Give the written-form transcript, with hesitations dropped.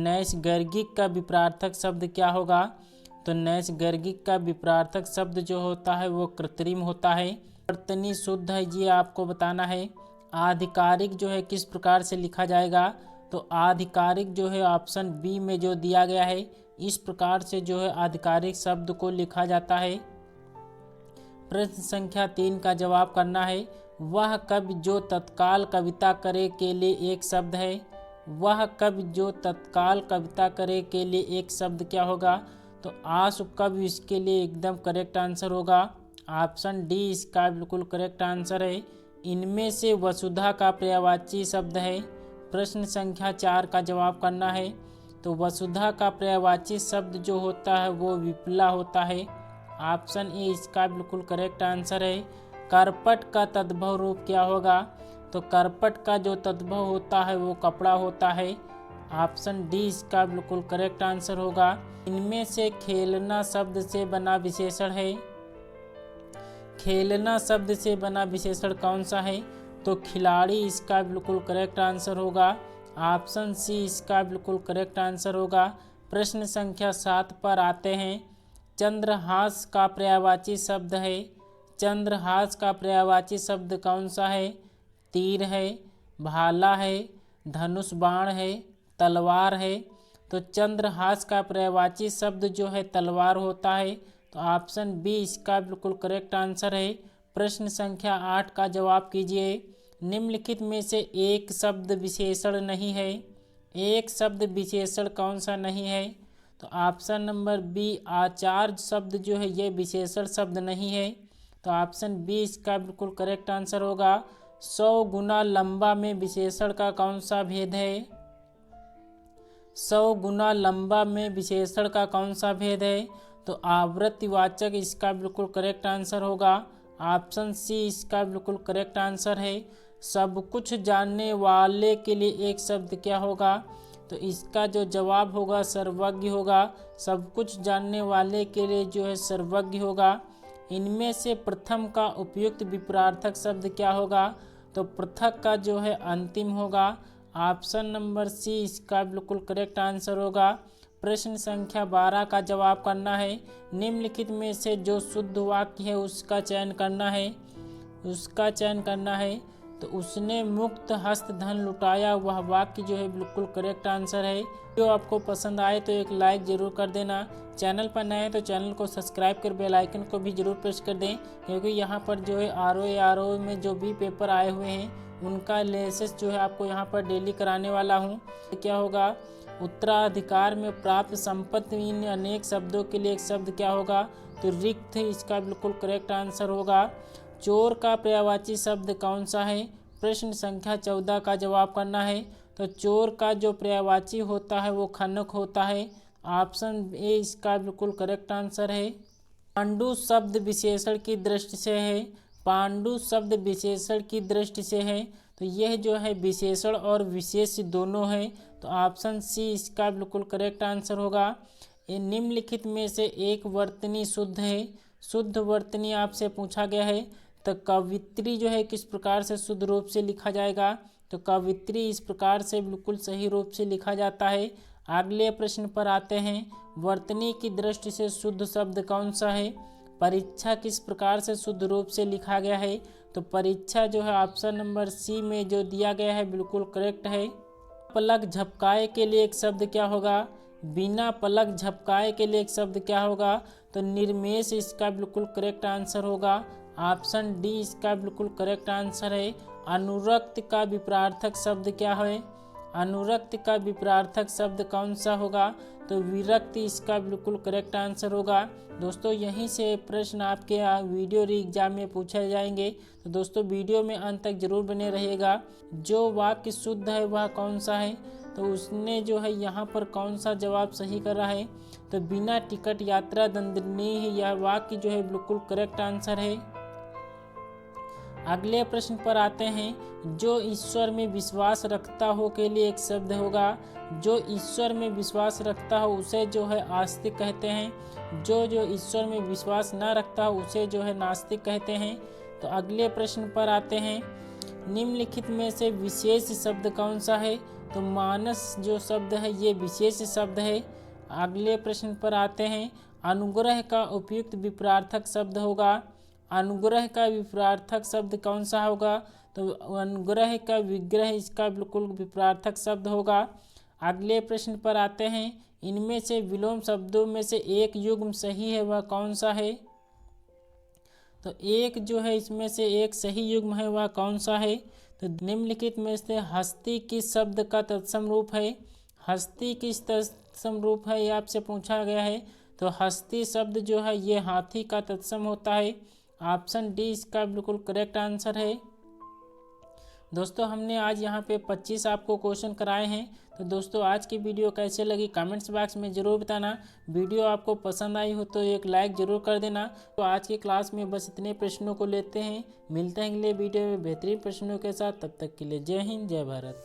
नैसर्गिक का विपरीतार्थक शब्द क्या होगा? तो नैसर्गिक का विपरीतार्थक शब्द जो होता है वो कृत्रिम होता है। वर्तनी शुद्ध है, ये आपको बताना है। आधिकारिक जो है किस प्रकार से लिखा जाएगा? तो आधिकारिक जो है ऑप्शन बी में जो दिया गया है इस प्रकार से जो है आधिकारिक शब्द को लिखा जाता है। प्रश्न संख्या 3 का जवाब करना है। वह कवि जो तत्काल कविता करे के लिए एक शब्द है। वह कवि जो तत्काल कविता करे के लिए एक शब्द क्या होगा? तो आशु कवि इसके लिए एकदम करेक्ट आंसर होगा। ऑप्शन डी इसका बिल्कुल करेक्ट आंसर है। इनमें से वसुधा का पर्यायवाची शब्द है। प्रश्न संख्या 4 का जवाब करना है। तो वसुधा का पर्यायवाची शब्द जो होता है वो विपुला होता है। ऑप्शन ए इसका बिल्कुल करेक्ट आंसर है। करपट का तद्भव रूप क्या होगा? तो करपट का जो तद्भव होता है वो कपड़ा होता है। ऑप्शन डी इसका बिल्कुल करेक्ट आंसर होगा। इनमें से खेलना शब्द से बना विशेषण है। खेलना शब्द से बना विशेषण कौन सा है? तो खिलाड़ी इसका बिल्कुल करेक्ट आंसर होगा। ऑप्शन सी इसका बिल्कुल करेक्ट आंसर होगा। प्रश्न संख्या 7 पर आते हैं। चंद्रहास का पर्यायवाची शब्द है। चंद्रहास का पर्यायवाची शब्द कौन सा है? तीर है, भाला है, धनुष बाण है, तलवार है। तो चंद्रहास का पर्यायवाची शब्द जो है तलवार होता है। तो ऑप्शन बी इसका बिल्कुल करेक्ट आंसर है। प्रश्न संख्या 8 का जवाब कीजिए। निम्नलिखित में से एक शब्द विशेषण नहीं है। एक शब्द विशेषण कौन सा नहीं है? तो ऑप्शन नंबर बी आचार्य शब्द जो है ये विशेषण शब्द नहीं है। तो ऑप्शन बी इसका बिल्कुल करेक्ट आंसर होगा। 100 गुना लंबा में विशेषण का कौन सा भेद है? 100 गुना लंबा में विशेषण का कौन सा भेद है? तो आवृत्तिवाचक इसका बिल्कुल करेक्ट आंसर होगा। ऑप्शन सी इसका बिल्कुल करेक्ट आंसर है। सब कुछ जानने वाले के लिए एक शब्द क्या होगा? तो इसका जो जवाब होगा सर्वज्ञ होगा। सब कुछ जानने वाले के लिए जो है सर्वज्ञ होगा। इनमें से प्रथम का उपयुक्त विपरीतार्थक शब्द क्या होगा? तो पृथक का जो है अंतिम होगा। ऑप्शन नंबर सी इसका बिल्कुल करेक्ट आंसर होगा। प्रश्न संख्या 12 का जवाब करना है। निम्नलिखित में से जो शुद्ध वाक्य है उसका चयन करना है। उसका चयन करना है। तो उसने मुक्त हस्त धन लुटाया, वह वाक्य जो है बिल्कुल करेक्ट आंसर है। जो आपको पसंद आए तो एक लाइक ज़रूर कर देना। चैनल पर नए हैं तो चैनल को सब्सक्राइब कर बेल आइकन को भी ज़रूर प्रेस कर दें, क्योंकि यहाँ पर जो है आरओ में जो भी पेपर आए हुए हैं उनका लेसेस जो है आपको यहाँ पर डेली कराने वाला हूँ। क्या होगा? उत्तराधिकार में प्राप्त संपत्ति इन अनेक शब्दों के लिए एक शब्द क्या होगा? तो रिक्त इसका बिल्कुल करेक्ट आंसर होगा। चोर का पर्यायवाची शब्द कौन सा है? प्रश्न संख्या 14 का जवाब करना है। तो चोर का जो पर्यायवाची होता है वो खनक होता है। ऑप्शन ए इसका बिल्कुल करेक्ट आंसर है। पांडु शब्द विशेषण की दृष्टि से है। पांडु शब्द विशेषण की दृष्टि से है। तो यह जो है विशेषण और विशेष दोनों है। तो ऑप्शन सी इसका बिल्कुल करेक्ट आंसर होगा। ये निम्नलिखित में से एक वर्तनी शुद्ध है। शुद्ध वर्तनी आपसे पूछा गया है। तो कवित्री जो है किस प्रकार से शुद्ध रूप से लिखा जाएगा? तो कवित्री इस प्रकार से बिल्कुल सही रूप से लिखा जाता है। अगले प्रश्न पर आते हैं। वर्तनी की दृष्टि से शुद्ध शब्द कौन सा है? परीक्षा किस प्रकार से शुद्ध रूप से लिखा गया है? तो परीक्षा जो है ऑप्शन नंबर सी में जो दिया गया है बिल्कुल करेक्ट है। पलक झपकाए के लिए एक शब्द क्या होगा? बिना पलक झपकाए के लिए एक शब्द क्या होगा? तो निर्मेश इसका बिल्कुल करेक्ट आंसर होगा। ऑप्शन डी इसका बिल्कुल करेक्ट आंसर है। अनुरक्त का विपरीतार्थक शब्द क्या है? अनुरक्त का विपरीतार्थक शब्द कौन सा होगा? तो विरक्ति इसका बिल्कुल करेक्ट आंसर होगा। दोस्तों यहीं से प्रश्न आपके वीडियो एग्जाम में पूछे जाएंगे, तो दोस्तों वीडियो में अंत तक जरूर बने रहिएगा। जो वाक्य शुद्ध है वह कौन सा है? तो उसने जो है यहाँ पर कौन सा जवाब सही करा है? तो बिना टिकट यात्रा दंडनीय है, यह वाक्य जो है बिल्कुल करेक्ट आंसर है। अगले प्रश्न पर आते हैं। जो ईश्वर में विश्वास रखता हो के लिए एक शब्द होगा। जो ईश्वर में विश्वास रखता हो उसे जो है आस्तिक कहते हैं। जो ईश्वर में विश्वास न रखता हो उसे जो है नास्तिक कहते हैं। तो अगले प्रश्न पर आते हैं। निम्नलिखित में से विशेष शब्द कौन सा है? तो मानस जो शब्द है ये विशेष शब्द है। अगले प्रश्न पर आते हैं। अनुग्रह का उपयुक्त विपरार्थक शब्द होगा। अनुग्रह का विपरार्थक शब्द कौन सा होगा? तो अनुग्रह का विग्रह इसका बिल्कुल विपरार्थक शब्द होगा। अगले प्रश्न पर आते हैं। इनमें से विलोम शब्दों में से एक युग्म सही है, वह कौन सा है? तो एक जो है इसमें से एक सही युग्म है, वह कौन सा है? तो निम्नलिखित में से हस्ती किस शब्द का तत्सम रूप है? हस्ती किस तत्सम रूप है, ये आपसे पूछा गया है। तो हस्ती शब्द जो है ये हाथी का तत्सम होता है। ऑप्शन डी इसका बिल्कुल करेक्ट आंसर है। दोस्तों हमने आज यहाँ पे 25 आपको क्वेश्चन कराए हैं। तो दोस्तों आज की वीडियो कैसे लगी कमेंट्स बॉक्स में ज़रूर बताना। वीडियो आपको पसंद आई हो तो एक लाइक ज़रूर कर देना। तो आज की क्लास में बस इतने प्रश्नों को लेते हैं। मिलते हैं अगले वीडियो में बेहतरीन प्रश्नों के साथ। तब तक के लिए जय हिंद, जय भारत।